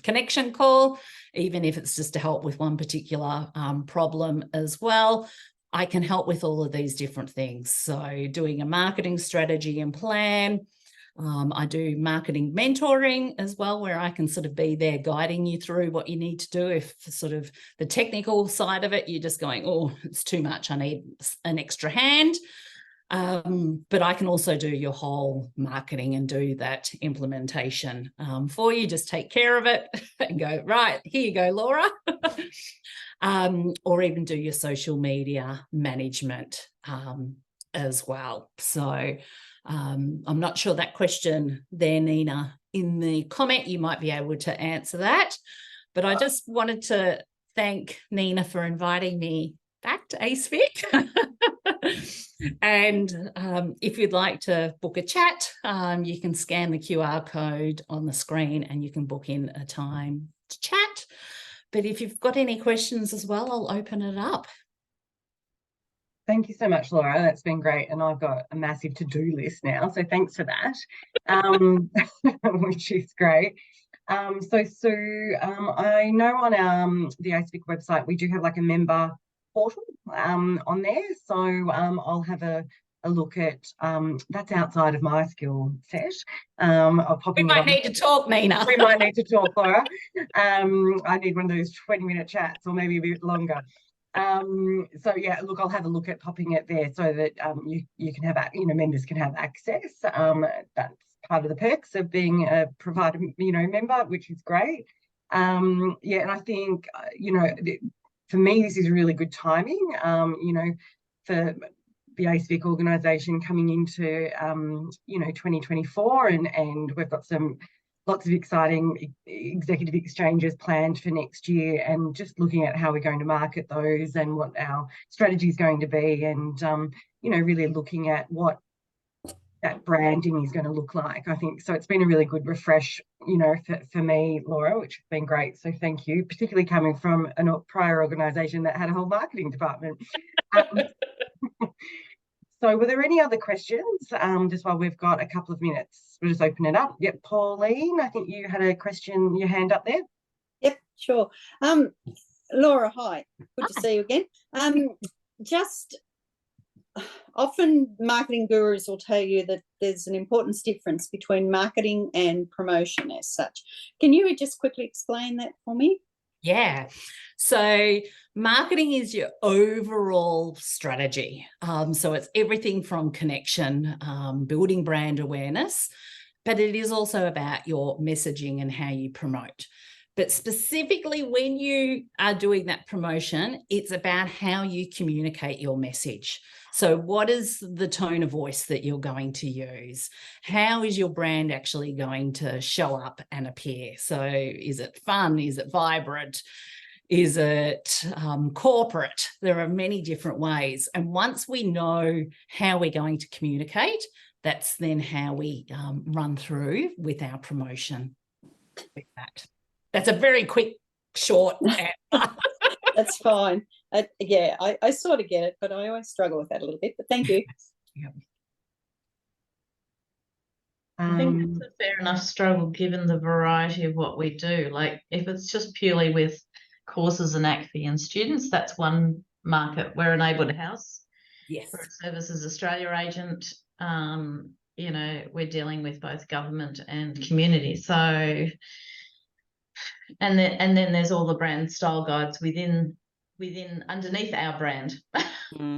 connection call, even if it's just to help with one particular problem as well. I can help with all of these different things. So doing a marketing strategy and plan. I do marketing mentoring as well, where I can sort of be there guiding you through what you need to do. If sort of the technical side of it, you're just going, oh, it's too much, I need an extra hand. But I can also do your whole marketing and do that implementation for you. Just take care of it and go, right, here you go, Laura. Or even do your social media management as well. So I'm not sure that question there, Nina, in the comment, you might be able to answer that. But I just wanted to thank Nina for inviting me back to ASVIC. And if you'd like to book a chat, you can scan the QR code on the screen and you can book in a time to chat. But if you've got any questions as well, I'll open it up. Thank you so much, Laura. That's been great. And I've got a massive to-do list now, so thanks for that, which is great. So Sue, I know on the ASVIC website, we do have like a member portal on there. So I'll have a look at, that's outside of my skill set. We might need to talk, Nina. We might need to talk, Laura. I need one of those 20-minute chats, or maybe a bit longer. So yeah, look, I'll have a look at popping it there so that you can have, members can have access. That's part of the perks of being a provider, member, which is great. Yeah, and I think, for me, this is really good timing, for the ASVIC organisation coming into, 2024, and we've got lots of exciting executive exchanges planned for next year, and just looking at how we're going to market those and what our strategy is going to be, and, really looking at what that branding is going to look like. I think so. It's been a really good refresh, for me, Laura, which has been great. So thank you, particularly coming from a prior organisation that had a whole marketing department. So were there any other questions? Just while we've got a couple of minutes, we'll just open it up. Yep, Pauline, I think you had a question, your hand up there. Yep, sure. Laura, hi. Good to see you again. Just often marketing gurus will tell you that there's an important difference between marketing and promotion as such. Can you just quickly explain that for me? Yeah. So marketing is your overall strategy. So it's everything from connection, building brand awareness, but it is also about your messaging and how you promote. But specifically when you are doing that promotion, it's about how you communicate your message. So what is the tone of voice that you're going to use? How is your brand actually going to show up and appear? So is it fun? Is it vibrant? Is it corporate? There are many different ways. And once we know how we're going to communicate, that's then how we run through with our promotion with that. That's a very quick, short answer. That's fine. Yeah, I sort of get it, but I always struggle with that a little bit. But thank you. Yeah. I think it's a fair enough struggle given the variety of what we do. Like if it's just purely with courses and ACFE and students, that's one market. We're a neighbourhood house. Yes. For a Services Australia agent, you know, we're dealing with both government and community. So, and then there's all the brand style guides within underneath our brand.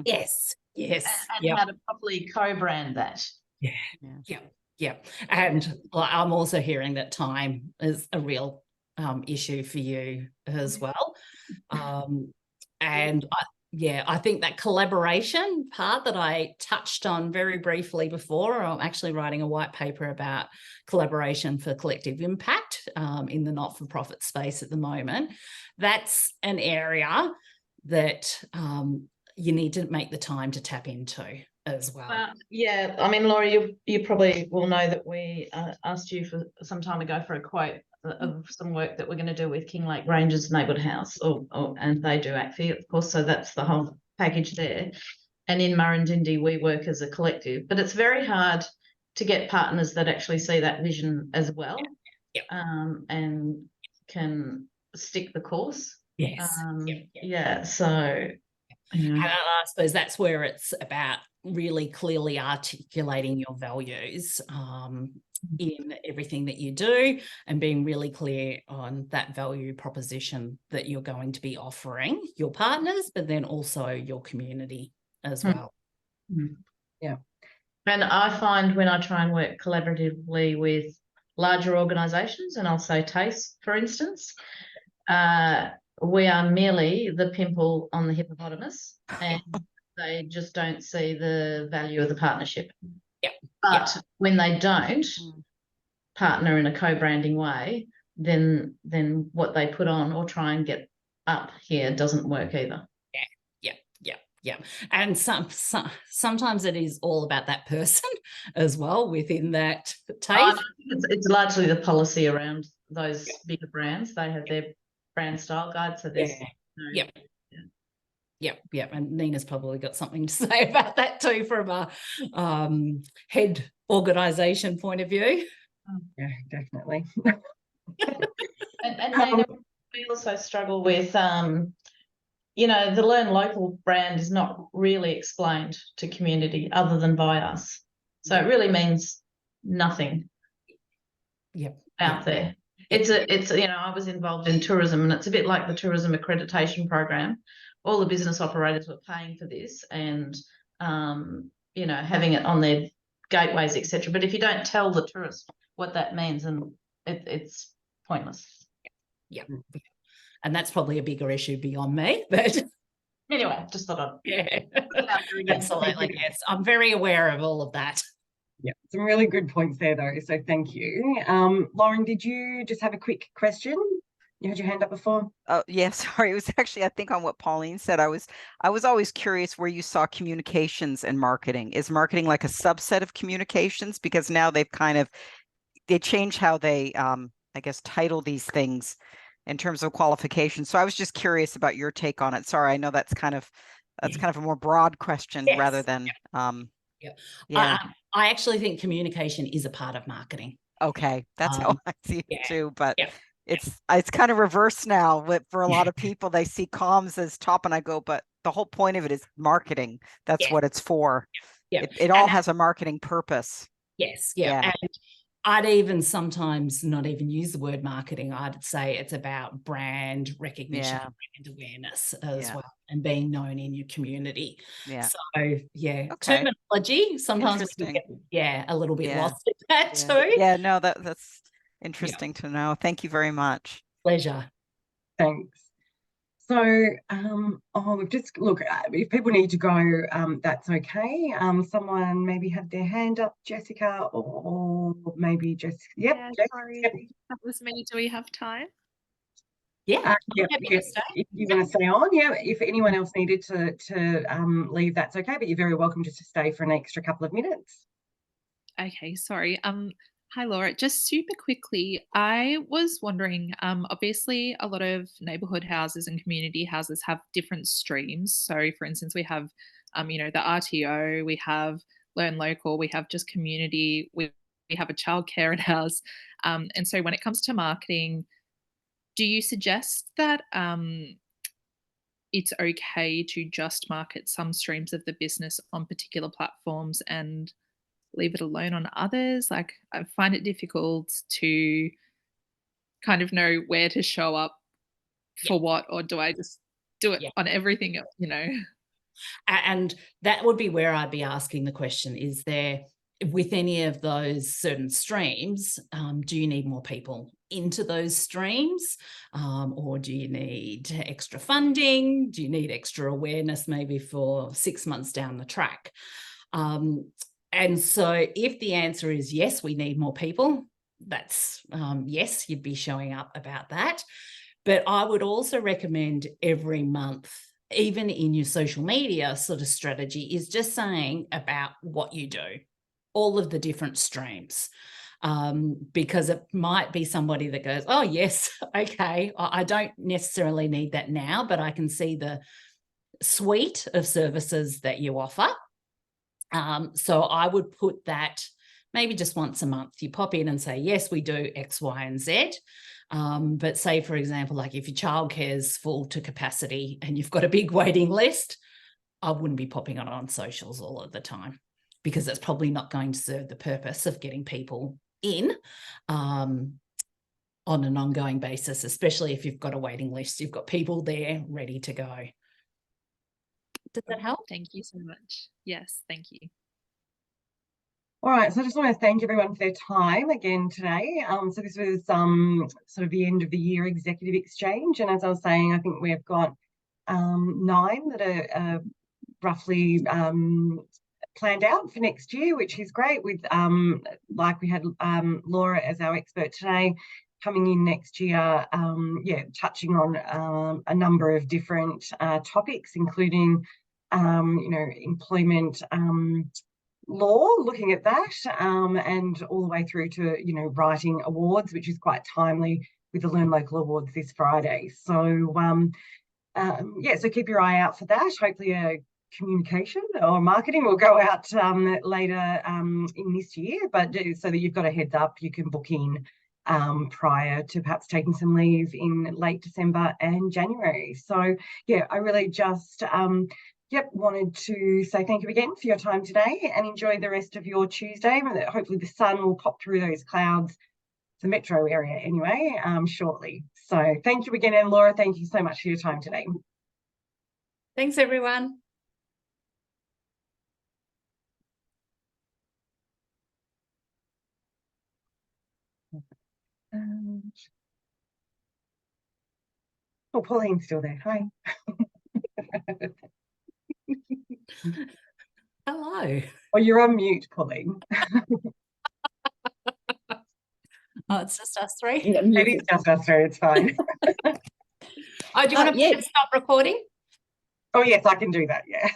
Yes. Yes. And how to properly co-brand that. Yeah. And I'm also hearing that time is a real issue for you as well. And I think that collaboration part that I touched on very briefly before, I'm actually writing a white paper about collaboration for collective impact in the not-for-profit space at the moment. That's an area that you need to make the time to tap into as well. Yeah, I mean, Laura, you probably will know that we asked you for some time ago for a quote of some work that we're going to do with Kinglake Rangers Neighbourhood House, and they do ACFE, of course, so that's the whole package there. And in Murrindindi, we work as a collective, but it's very hard to get partners that actually see that vision as well, and can stick the course. Yes. Yeah, so. And I suppose that's where it's about really clearly articulating your values in everything that you do and being really clear on that value proposition that you're going to be offering your partners, but then also your community as well. Yeah. And I find when I try and work collaboratively with larger organisations, and I'll say TASE, for instance, we are merely the pimple on the hippopotamus, and they just don't see the value of the partnership. But when they don't partner in a co-branding way, then what they put on or try and get up here doesn't work either. Yeah. And sometimes it is all about that person as well within that TAFE. It's largely the policy around those bigger brands. They have their brand style guide. So there's and Nina's probably got something to say about that too from a head organisation point of view. Yeah, definitely. and Nina, we also struggle with you know, the Learn Local brand is not really explained to community other than by us. So it really means nothing out there. It's you know, I was involved in tourism, and it's a bit like the tourism accreditation program. All the business operators were paying for this and you know, having it on their gateways, etc. But if you don't tell the tourist what that means, then it's pointless. And that's probably a bigger issue beyond me, but anyway, just thought I'd absolutely, yes. I'm very aware of all of that. Yeah, some really good points there though, so thank you. Lauren, did you just have a quick question? You had your hand up before. Oh, yeah, sorry. It was actually, I think, on what Pauline said. I was always curious where you saw communications and marketing. Is marketing like a subset of communications? Because now they change how they, I guess, title these things in terms of qualifications. So I was just curious about your take on it. Sorry, I know that's kind of a more broad question rather than I actually think communication is a part of marketing. Okay, that's how I see it too. But it's kind of reversed now. For a lot of people, they see comms as top, and I go, but the whole point of it is marketing. That's what it's for. It all has a marketing purpose. And I'd even sometimes not even use the word marketing. I'd say it's about brand recognition, brand awareness as well, and being known in your community. So terminology, sometimes we can get a little bit lost in that too. No, that's interesting to know. Thank you very much. Pleasure. Thanks. So, we've just look. If people need to go, that's okay. Someone maybe had their hand up, Jessica, or maybe Jessica. Yep, Yeah, Jess, sorry, yep. that was me. Do we have time? Yeah. Yep, happy yep. to stay. If you want to stay on, yeah. If anyone else needed to leave, that's okay. But you're very welcome just to stay for an extra couple of minutes. Okay, sorry. Hi Laura. Just super quickly, I was wondering, obviously a lot of neighborhood houses and community houses have different streams. So for instance, we have the RTO, we have Learn Local, we have just community, we have a childcare house. And so when it comes to marketing, do you suggest that it's okay to just market some streams of the business on particular platforms and leave it alone on others? Like, I find it difficult to kind of know where to show up for what, or do I just do it Yeah. on everything, And that would be where I'd be asking the question, is there, with any of those certain streams, do you need more people into those streams? Or do you need extra funding? Do you need extra awareness maybe for 6 months down the track? And so if the answer is yes, we need more people, that's yes, you'd be showing up about that. But I would also recommend every month, even in your social media sort of strategy, is just saying about what you do, all of the different streams, because it might be somebody that goes, oh, yes, okay, I don't necessarily need that now, but I can see the suite of services that you offer. So I would put that maybe just once a month. You pop in and say, yes, we do X, Y, and Z. But say, for example, like if your childcare is full to capacity and you've got a big waiting list, I wouldn't be popping it on socials all of the time, because that's probably not going to serve the purpose of getting people in on an ongoing basis, especially if you've got a waiting list, you've got people there ready to go. Does that help? Thank you so much. Yes, thank you. All right, so I just want to thank everyone for their time again today. So this was sort of the end of the year executive exchange, and as I was saying, I think we've got 9 that are roughly planned out for next year, which is great. With like we had Laura as our expert today, coming in next year, touching on a number of different topics, including employment law, looking at that, and all the way through to writing awards, which is quite timely with the Learn Local Awards this Friday. So so keep your eye out for that. Hopefully a communication or marketing will go out later in this year, but so that you've got a heads up, you can book in prior to perhaps taking some leave in late December and January. So yeah, I really just wanted to say thank you again for your time today, and enjoy the rest of your Tuesday. Hopefully the sun will pop through those clouds, the metro area anyway, shortly. So thank you again, and Laura, thank you so much for your time today. Thanks, everyone. Oh, Pauline's still there. Hi. Hello. Oh, you're on mute, Pauline. Oh, it's just us three. It is just us three, it's fine. Oh, do you want to stop recording? Oh, yes, I can do that, yeah.